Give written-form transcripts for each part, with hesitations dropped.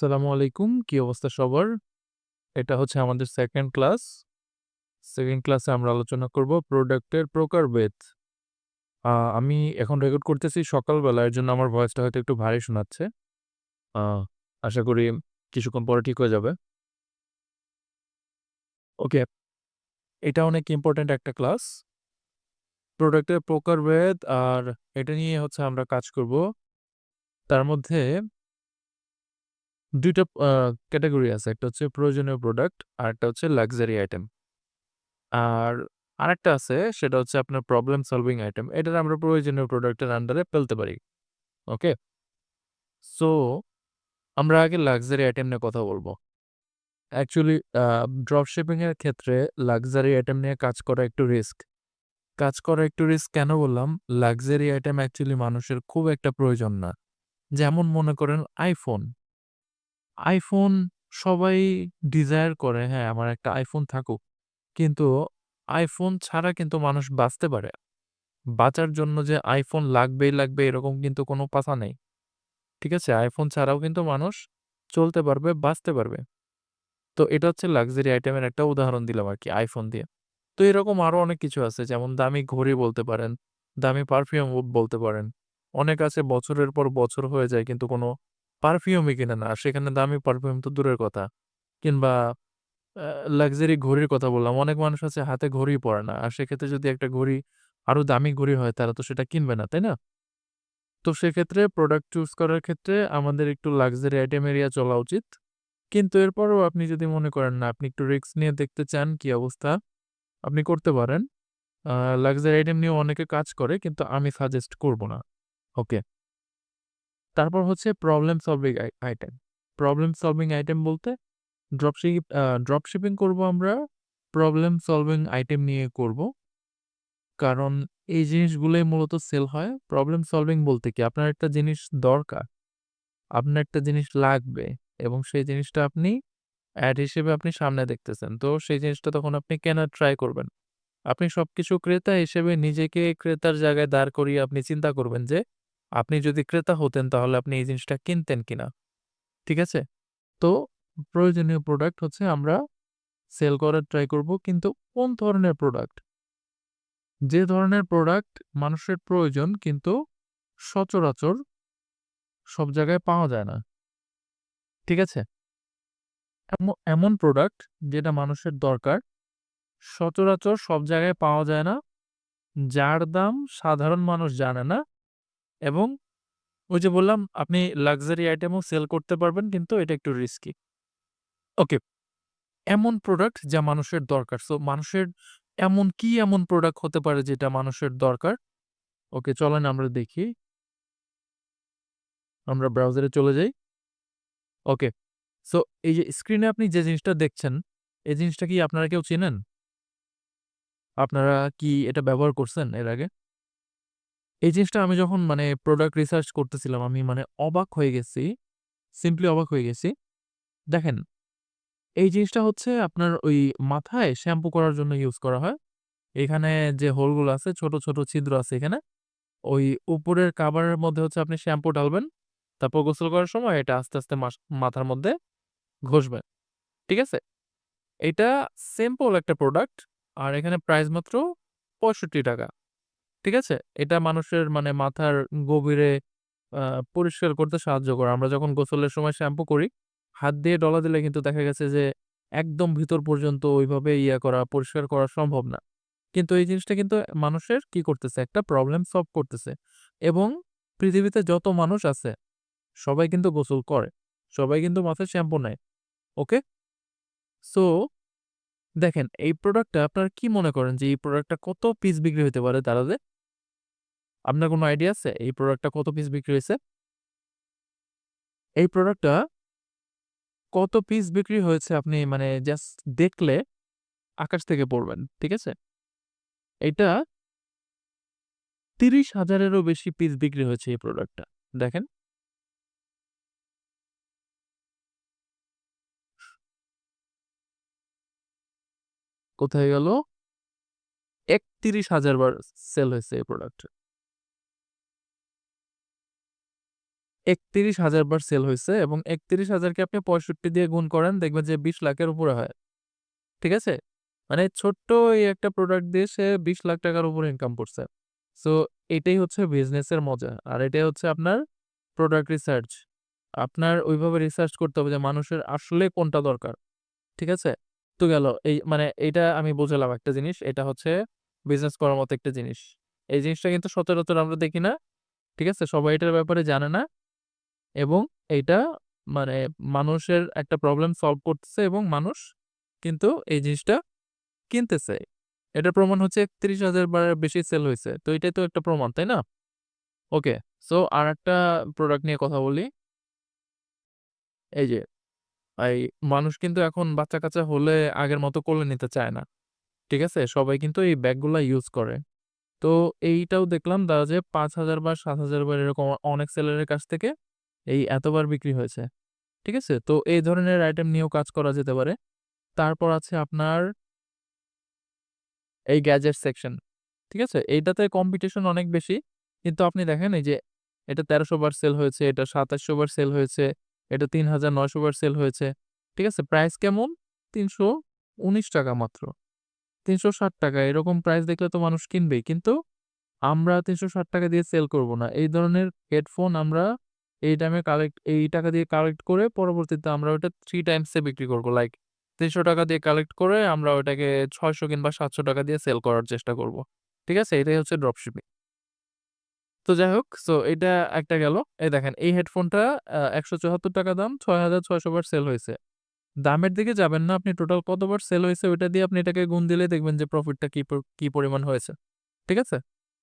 আসসালামু আলাইকুম। কি অবস্থা সবার? এটা হচ্ছে আমাদের 2nd ক্লাস। 2nd ক্লাসে আমরা আলোচনা করব প্রোডাক্টের প্রকারভেদ। আ আমি এখন রেকর্ড করতেছি সকালবেলা। এর জন্য আমার ভয়েসটা হয়তো একটু ভারী শোনাচ্ছে। আ আশা করি কিছুক্ষণ পরে ঠিক হয়ে যাবে। ওকে, এটা অনেক ইম্পোর্টেন্ট একটা ক্লাস। প্রোডাক্টের প্রকারভেদ আর এটা নিয়ে হচ্ছে আমরা কাজ করব। তার মধ্যে ২ টা ক্যাটেগরি আছে। একটা হচ্ছে প্রয়োজনীয় প্রোডাক্ট, আরেকটা হচ্ছে লাক্সারি আইটেম। আর আরেকটা আছে সেটা হচ্ছে আপনার প্রবলেম সলভিং আইটেম। এটার আমরা প্রয়োজনীয় প্রোডাক্টের আন্ডারে ফেলতে পারি। ওকে? সো আমরা আগে লাক্সারি আইটেম নিয়ে কথা বলব। অ্যাকচুয়ালি ড্রপ শিপিং এর ক্ষেত্রে লাক্সারি আইটেম নিয়ে কাজ করা একটু রিস্ক। কাজ করা একটু রিস্ক কেন বললাম? লাক্সারি আইটেম অ্যাকচুয়ালি মানুষের খুব একটা প্রয়োজন না। যেমন মনে করেন iPhone। iPhone সবাই ডিজায়ার করে, হ্যাঁ, আমার একটা iPhone থাকুক। কিন্তু iPhone ছাড়া কিন্তু মানুষ বাঁচতে পারে। বাঁচার জন্য যে iPhone লাগবেই লাগবে এরকম কিন্তু কোনো কথা নেই। ঠিক আছে? iPhone ছাড়াও কিন্তু মানুষ চলতে পারবে, বাঁচতে পারবে। তো এটা হচ্ছে লাক্সারি আইটেমের একটা উদাহরণ দিলাম আরকি iPhone দিয়ে। তো এরকম আরো অনেক কিছু আছে যেমন দামি ঘড়ি বলতে পারেন, দামি পারফিউম বলতে পারেন। অনেক আছে বছরের পর বছর হয়ে যায় কিন্তু কোনো পারফিউমই কিনে না। আর সেখানে দামি পারফিউম তো দূরের কথা। কিংবা আ লাক্সারি ঘড়ির কথা বললাম। অনেক মানুষ আছে হাতে ঘড়িই পরে না। আর সেক্ষেত্রে যদি একটা ঘড়ি আরো দামি ঘড়ি হয় তারা তো সেটা কিনবে না, তাই না? তো সেক্ষেত্রে প্রোডাক্ট চুজ করার ক্ষেত্রে আমাদের একটু লাক্সারি আইটেম এরিয়া চলা উচিত। কিন্তু এরপরেও আপনি যদি মনে করেন না আপনি একটু রিস্ক নিয়ে দেখতে চান কি অবস্থা, আপনি করতে পারেন। আ লাক্সারি আইটেম নিয়েও অনেকে কাজ করে কিন্তু আমি সাজেস্ট করব না। ওকে। তারপর হচ্ছে problem solving item. Problem solving item বলতে ড্রপ শিপিং করব আমরা প্রবলেম সলভিং আইটেম নিয়ে করব। কারণ এই জিনিসগুলোই মূলত সেল হয়। প্রবলেম সলভিং বলতে কি আপনার একটা জিনিস দরকার। আপনার একটা জিনিস লাগবে এবং সেই জিনিসটা আপনি এড হিসেবে আপনি সামনে দেখতেছেন। তো সেই জিনিসটা তখন আপনি কেনার ট্রাই করবেন। আপনি সবকিছু ক্রেতা হিসেবে নিজেকে ক্রেতার জায়গায় দাঁড় করিয়ে আপনি চিন্তা করবেন যে, আপনি যদি ক্রেতা হতেন তাহলে আপনি এই জিনিসটা কিনতেন কিনা। ঠিক আছে? তো প্রয়োজনীয় প্রোডাক্ট হচ্ছে আমরা সেল করার ট্রাই করব। কিন্তু কোন ধরনের প্রোডাক্ট? যে ধরনের প্রোডাক্ট মানুষের প্রয়োজন কিন্তু সচরাচর সব জায়গায় পাওয়া যায় না। ঠিক আছে? এমন প্রোডাক্ট যেটা মানুষের দরকার, সচরাচর সব জায়গায় পাওয়া যায় না, যার দাম সাধারণ মানুষ জানে না এবং ওই যে বললাম আপনি লাক্সারি আইটেমও সেল করতে পারবেন কিন্তু এটা একটু রিস্কি। ওকে, এমন প্রোডাক্ট যা মানুষের দরকার। সো মানুষের এমন প্রোডাক্ট হতে পারে যেটা মানুষের দরকার? ওকে, চলেন আমরা দেখি। আমরা ব্রাউজারে চলে যাই। ওকে। সো এই যে স্ক্রিনে আপনি যে জিনিসটা দেখছেন, এই জিনিসটা কি আপনারা কেউ চেনেন? আপনারা কি এটা ব্যবহার করছেন এর আগে? এই জিনিসটা আমি যখন মানে প্রোডাক্ট রিসার্চ করতেছিলাম আমি মানে অবাক হয়ে গেছি। সিম্পলি অবাক হয়ে গেছি। দেখেন, এই জিনিসটা হচ্ছে আপনার ওই মাথায় শ্যাম্পু করার জন্য ইউজ করা হয়। এখানে যে হোলগুলো আছে ছোট, ছোট ছিদ্র আছে এখানে। ওই উপরের কাভারের মধ্যে হচ্ছে আপনি শ্যাম্পু ঢালবেন। তারপর গোসল করার সময় এটা আস্তে, আস্তে মাথার মধ্যে ঘষবেন। ঠিক আছে? এইটা সিম্পল একটা প্রোডাক্ট। আর এখানে প্রাইস মাত্র ৳৬৫। ঠিক আছে? এটা মানুষের মানে মাথার গভীরে আ পরিষ্কার করতে সাহায্য করে। আমরা যখন গোসলের সময় শ্যাম্পু করি, হাত দিয়ে ডলা দিলে কিন্তু দেখা গেছে যে একদম ভিতর পর্যন্ত ওইভাবে পরিষ্কার করা সম্ভব না। কিন্তু এই জিনিসটা কিন্তু মানুষের কি করতেছে? একটা প্রবলেম সলভ করতেছে। এবং পৃথিবীতে যত মানুষ আছে সবাই কিন্তু গোসল করে। সবাই কিন্তু মাথায় শ্যাম্পু নেয়। ওকে? সো দেখেন এই প্রোডাক্টটা আপনারা কি মনে করেন যে এই প্রোডাক্টটা কত পিস বিক্রি হইতে পারে দারাজে? আপনার কোনো আইডিয়া আছে এই প্রোডাক্টটা কত পিস বিক্রি হইছে? এই প্রোডাক্টটা কত পিস বিক্রি হয়েছে আপনি মানে জাস্ট দেখলে আকাশ থেকে পড়বেন। ঠিক আছে? এইটা ৩০,০০০ এরও বেশি পিস বিক্রি হয়েছে এই প্রোডাক্টটা। দেখেন, কোথায় গেল? ৩১,০০০ বার সেল হয়েছে এই প্রোডাক্ট। ৩১,০০০ বার সেল হইছে এবং ৩১,০০০ কে আপনি ৬৫ দিয়ে গুণ করেন দেখবেন যে ২০ লাখের উপরে হয়। ঠিক আছে? মানে ছোট্ট এই একটা প্রোডাক্ট দিয়ে সে ২০ লাখ টাকার উপরে ইনকাম করছে। সো এটাই হচ্ছে বিজনেসের মজা। আর এটাই হচ্ছে আপনার প্রোডাক্ট রিসার্চ। আপনার ওইভাবে রিসার্চ করতে হবে যে মানুষের আসলে কোনটা দরকার। ঠিক আছে? তো গেল এই মানে এইটা আমি বোঝালাম একটা জিনিস। এটা হচ্ছে বিজনেস করার মতো একটা জিনিস। এই জিনিসটা কিন্তু সচরাচর আমরা দেখি না। ঠিক আছে? সবাই এটার ব্যাপারে জানে না এবং এইটা মানে মানুষের একটা প্রবলেম সলভ করতেছে এবং মানুষ কিন্তু এই জিনিসটা কিনতেছে। এটার প্রমাণ হচ্ছে ৩১,০০০ বারের বেশি সেল হইছে। তো এটাই তো একটা প্রমাণ, তাই না? ওকে। সো আরেকটা প্রোডাক্ট নিয়ে কথা বলি। এই যে এই মানুষ কিন্তু এখন বাচ্চা-কাচ্চা হলে আগের মতো কোলে নিতে চায় না। ঠিক আছে? সবাই কিন্তু এই ব্যাগগুলা ইউজ করে। তো এইটাও দেখলাম যে ৫,০০০ বার ৭,০০০ বার এরকম অনেক সেলারের কাছ থেকে এই এতবার বিক্রি হয়েছে। ঠিক আছে? তো এই ধরনের আইটেম নিয়েও কাজ করা যেতে পারে। তারপর আছে আপনার এই গ্যাজেট সেকশন। ঠিক আছে? এইটাতে কম্পিটিশন অনেক বেশি। কিন্তু আপনি দেখেন এই যে এটা ১৩০০ বার সেল হয়েছে, এটা ২৭০০ বার সেল হয়েছে, এটা ৩৯০০ বার সেল হয়েছে। ঠিক আছে? প্রাইস কেমন? ৳৩১৯ মাত্র। ৳৩৬০ এরকম প্রাইস দেখলে তো মানুষ কিনবেই। কিন্তু আমরা ৳৩৬০ দিয়ে সেল করব না। এই ধরনের হেডফোন আমরা এই টাকা দিয়ে কালেক্ট করে পরবর্তীতে আমরা ওটা 3 টাইমস এ বিক্রি করব। লাইক ৳৩০০ দিয়ে কালেক্ট করে আমরা ওটাকে ৳৬০০ কিংবা ৳৭০০ দিয়ে সেল করার চেষ্টা করব। ঠিক আছে? এটাই হচ্ছে ড্রপ শিপিং। তো যাই হোক, সো এটা একটা গেল। এই দেখেন এই হেডফোনটা ৳১৭৪ দাম, ৬৬০০ বার সেল হইছে। দামের দিকে যাবেন না। আপনি টোটাল কতবার সেল হইছে ওইটা দিয়ে আপনি এটাকে গুণ দিলেই দেখবেন যে প্রফিটটা কি পরিমাণ হয়েছে। ঠিক আছে?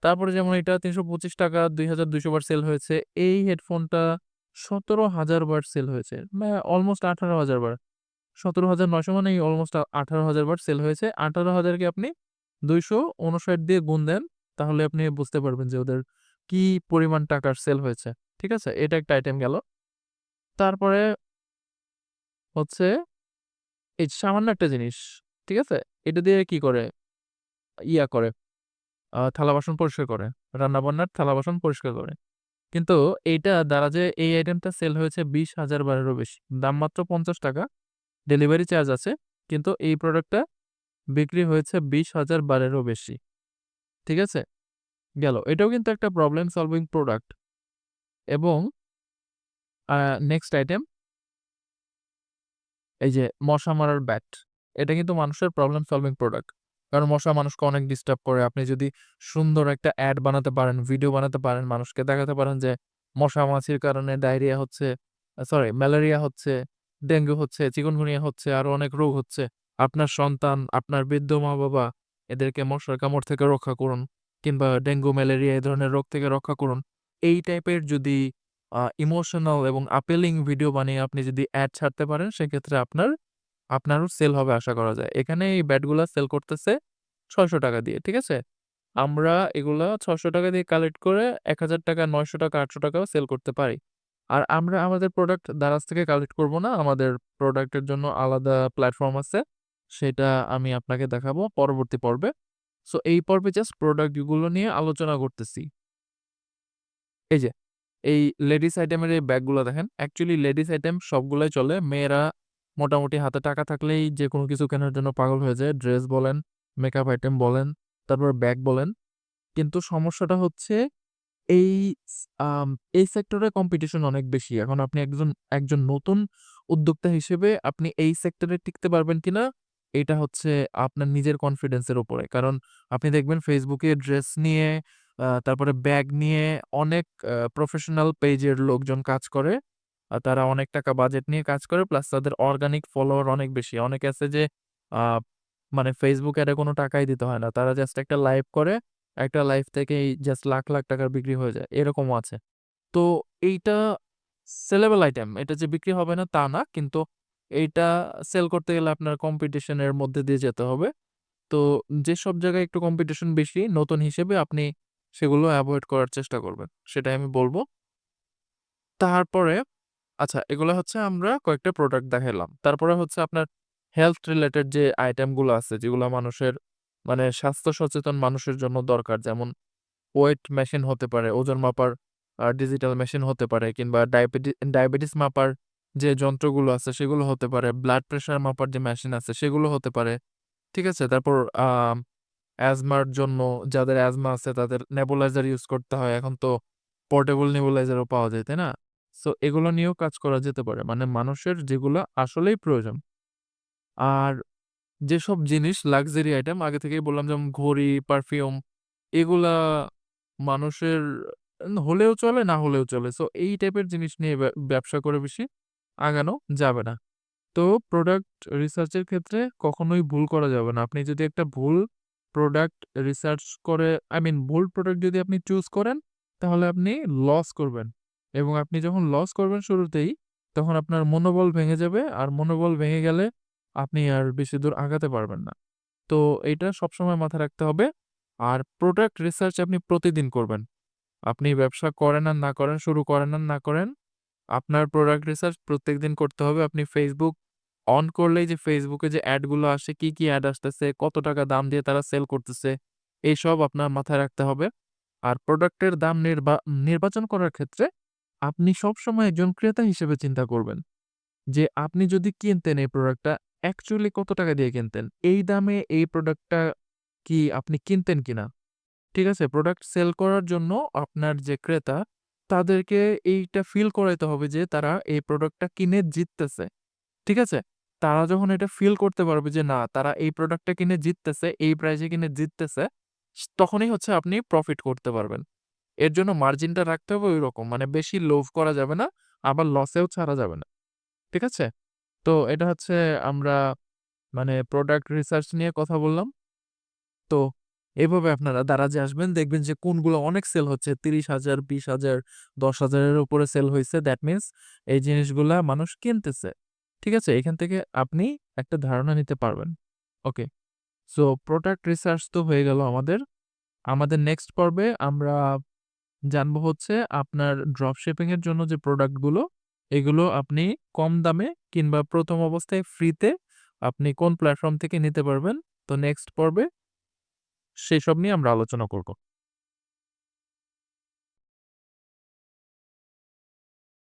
তারপরে যেমন এটা ৳৩২৫ ২,২০০ বার সেল হয়েছে। এই হেডফোনটা ১৭,০০০ বার সেল হয়েছে। অলমোস্ট ১৮,০০০ বার। ১৭,৯০০ মানে এই অলমোস্ট ১৮,০০০ বার সেল হয়েছে। ১৮,০০০ কে আপনি ২৫৯ দিয়ে গুণ দেন, তাহলে আপনি বুঝতে পারবেন যে ওদের কি পরিমাণ টাকার সেল হয়েছে। ঠিক আছে? এটা একটা আইটেম গেল। তারপরে হচ্ছে এই সামান্য একটা জিনিস। ঠিক আছে? এটা দিয়ে কি করে? করে থালা-বাসন পরিষ্কার করে। রান্না-বান্নার থালা-বাসন পরিষ্কার করে। কিন্তু এইটা দ্বারা যে এই আইটেমটা সেল হয়েছে ২০,০০০ বারেরও বেশি। দাম মাত্র ৳৫০, ডেলিভারি চার্জ আছে। কিন্তু এই প্রোডাক্টটা বিক্রি হয়েছে ২০,০০০ বারেরও বেশি। ঠিক আছে? গেল। এটাও কিন্তু একটা প্রবলেম সলভিং প্রোডাক্ট এবং আ নেক্সট আইটেম এই যে মশা মারার ব্যাট। এটা কিন্তু মানুষের প্রবলেম সলভিং প্রোডাক্ট। কারণ মশা মানুষকে অনেক ডিস্টার্ব করে। আপনি যদি সুন্দর একটা এড বানাতে পারেন, ভিডিও বানাতে পারেন, মানুষকে দেখাতে পারেন যে মশা-মাছির কারণে ডায়রিয়া হচ্ছে, ম্যালেরিয়া হচ্ছে, ডেঙ্গু হচ্ছে, চিকুনগুনিয়া হচ্ছে, আরো অনেক রোগ হচ্ছে। আপনার সন্তান, আপনার বৃদ্ধ মা-বাবা এদেরকে মশার কামড় থেকে রক্ষা করুন কিংবা ডেঙ্গু, ম্যালেরিয়া এ ধরনের রোগ থেকে রক্ষা করুন। এই টাইপের যদি ইমোশনাল এবং appealing ভিডিও বানিয়ে আপনি যদি এড ছাড়তে পারেন সেক্ষেত্রে আপনারও সেল হবে আশা করা যায়। এখানে এই ব্যাটগুলা সেল করতেছে ৳৬০০ দিয়ে। ঠিক আছে? আমরা এগুলা ৳৬০০ দিয়ে কালেক্ট করে ৳১,০০০, ৳৯০০, ৳৮০০ ও সেল করতে পারি। আর আমরা আমাদের প্রোডাক্ট দারাজ থেকে কালেক্ট করব না। আমাদের প্রোডাক্টের জন্য আলাদা প্ল্যাটফর্ম আছে। সেটা আমি আপনাকে দেখাবো পরবর্তী পর্বে। সো এই পর্বে জাস্ট প্রোডাক্ট গুলো নিয়ে আলোচনা করতেছি। এই যে এই লেডিস আইটেমের এই ব্যাগগুলা দেখেন। অ্যাকচুয়ালি লেডিস আইটেম সবগুলাই চলে। মেয়েরা মোটামুটি হাতে টাকা থাকলেই যেকোনো কিছু কেনার জন্য পাগল হয়ে যায়। ড্রেস বলেন, মেকআপ আইটেম বলেন, তারপর ব্যাগ বলেন। কিন্তু সমস্যাটা হচ্ছে এই স আম এই সেক্টরে কম্পিটিশন অনেক বেশি। এখন আপনি একজন নতুন উদ্যোক্তা হিসেবে আপনি এই সেক্টরে টিকতে পারবেন কিনা, এটা হচ্ছে আপনার নিজের কনফিডেন্স এর উপরে। কারণ আপনি দেখবেন Facebook এ ড্রেস নিয়ে তারপরে ব্যাগ নিয়ে অনেক প্রফেশনাল পেজের লোকজন কাজ করে। তারা অনেক টাকা বাজেট নিয়ে কাজ করে। প্লাস তাদের অর্গানিক ফলোয়ার অনেক বেশি। অনেকে আছে যে আ মানে Facebook এড এ কোনো টাকাই দিতে হয় না। তারা জাস্ট একটা লাইভ করে একটা লাইফ থেকেই জাস্ট লাখ, লাখ টাকার বিক্রি হয়ে যায়। এরকমও আছে। তো এইটা সেলেবল আইটেম। এটা যে বিক্রি হবে না তা না। কিন্তু এইটা সেল করতে গেলে আপনার কম্পিটিশন এর মধ্যে দিয়ে যেতে হবে। তো যেসব জায়গায় একটু কম্পিটিশন বেশি নতুন হিসেবে আপনি সেগুলো এভয়েড করার চেষ্টা করবেন। সেটাই আমি বলব। তারপরে আচ্ছা এগুলা হচ্ছে আমরা কয়েকটা প্রোডাক্ট দেখাইলাম। তারপরে হচ্ছে আপনার হেলথ রিলেটেড যে আইটেম গুলো আছে যেগুলা মানুষের মানে স্বাস্থ্য সচেতন মানুষের জন্য দরকার। যেমন ওয়েট মেশিন হতে পারে, ওজন মাপার ডিজিটাল মেশিন হতে পারে কিংবা ডায়াবেটিস মাপার যে যন্ত্রগুলো আছে সেগুলো হতে পারে, ব্লাড প্রেশার মাপার যে মেশিন আছে সেগুলো হতে পারে। ঠিক আছে? তারপর অ্যাজমার জন্য যাদের অ্যাজমা আছে তাদের নেবুলাইজার ইউজ করতে হয়। এখন তো পোর্টেবল নেবুলাইজারও পাওয়া যায়, তাই না? সো এগুলো নিয়েও কাজ করা যেতে পারে। মানে মানুষের যেগুলা আসলেই প্রয়োজন। আর যেসব জিনিস লাক্সারি আইটেম আগে থেকেই বললাম যেমন ঘড়ি, পারফিউম এগুলা মানুষের হলেও চলে, না হলেও চলে। সো এই টাইপের জিনিস নিয়ে ব্যবসা করে বেশি আগানো যাবে না। তো প্রোডাক্ট রিসার্চ এর ক্ষেত্রে কখনোই ভুল করা যাবে না। আপনি যদি একটা ভুল প্রোডাক্ট রিসার্চ করে ভুল প্রোডাক্ট যদি আপনি চুজ করেন, তাহলে আপনি লস করবেন। এবং আপনি যখন লস করবেন শুরুতেই, তখন আপনার মনোবল ভেঙে যাবে। আর মনোবল ভেঙে গেলে আপনি আর বেশি দূর আগাতে পারবেন না। তো এইটা সবসময় মাথায় রাখতে হবে। আর প্রোডাক্ট রিসার্চ আপনি প্রতিদিন করবেন। আপনি ব্যবসা করেন আর না করেন, শুরু করেন আর না করেন, আপনার প্রোডাক্ট রিসার্চ প্রত্যেকদিন করতে হবে। আপনি Facebook অন করলেই যে Facebook এ যে এড গুলো আসে, কি, কি এড আসতেছে, কত টাকা দাম দিয়ে তারা সেল করতেছে, এইসব আপনার মাথায় রাখতে হবে। আর প্রোডাক্টের দাম নির্বাচন করার ক্ষেত্রে আপনি সবসময় একজন ক্রেতা হিসেবে চিন্তা করবেন যে আপনি যদি কিনতেন এই প্রোডাক্টটা অ্যাকচুয়ালি কত টাকা দিয়ে কিনতেন? এই দামে এই প্রোডাক্টটা কি আপনি কিনতেন কিনা? ঠিক আছে? প্রোডাক্ট সেল করার জন্য আপনার যে ক্রেতা, তাদেরকে এইটা ফিল করাইতে হবে যে তারা এই প্রোডাক্টটা কিনে জিততেছে। ঠিক আছে? তারা যখন এটা ফিল করতে পারবে যে না, তারা এই প্রোডাক্টটা কিনে জিততেছে, এই প্রাইসে কিনে জিততেছে, তখনই হচ্ছে আপনি প্রফিট করতে পারবেন। এর জন্য মার্জিনটা রাখতে হবে ঐরকম। মানে বেশি লোভ করা যাবে না, আবার লসেও ছাড়া যাবে না। ঠিক আছে? তো এটা হচ্ছে আমরা প্রোডাক্ট রিসার্চ নিয়ে কথা বললাম। তো এভাবে আপনারা দারাজে আসবেন, দেখবেন যে কোনগুলো অনেক সেল হচ্ছে। ৩০,০০০, ২০,০০০, ১০,০০০ এর উপরে সেল হইছে। দ্যাট মিনস এই জিনিসগুলা মানুষ কিনতেছে। ঠিক আছে? এখান থেকে আপনি একটা ধারণা নিতে পারবেন। ওকে। সো প্রোডাক্ট রিসার্চ তো হয়ে গেল আমাদের। আমাদের নেক্সট পর্বে আমরা জানবো হচ্ছে আপনার ড্রপ শিপিং এর জন্য যে প্রোডাক্ট গুলো, এগুলো আপনি কম দামে কিংবা ১ম অবস্থায় ফ্রিতে আপনি কোন প্ল্যাটফর্ম থেকে নিতে পারবেন। তো নেক্সট পর্বে সেসব নিয়ে আমরা আলোচনা করব।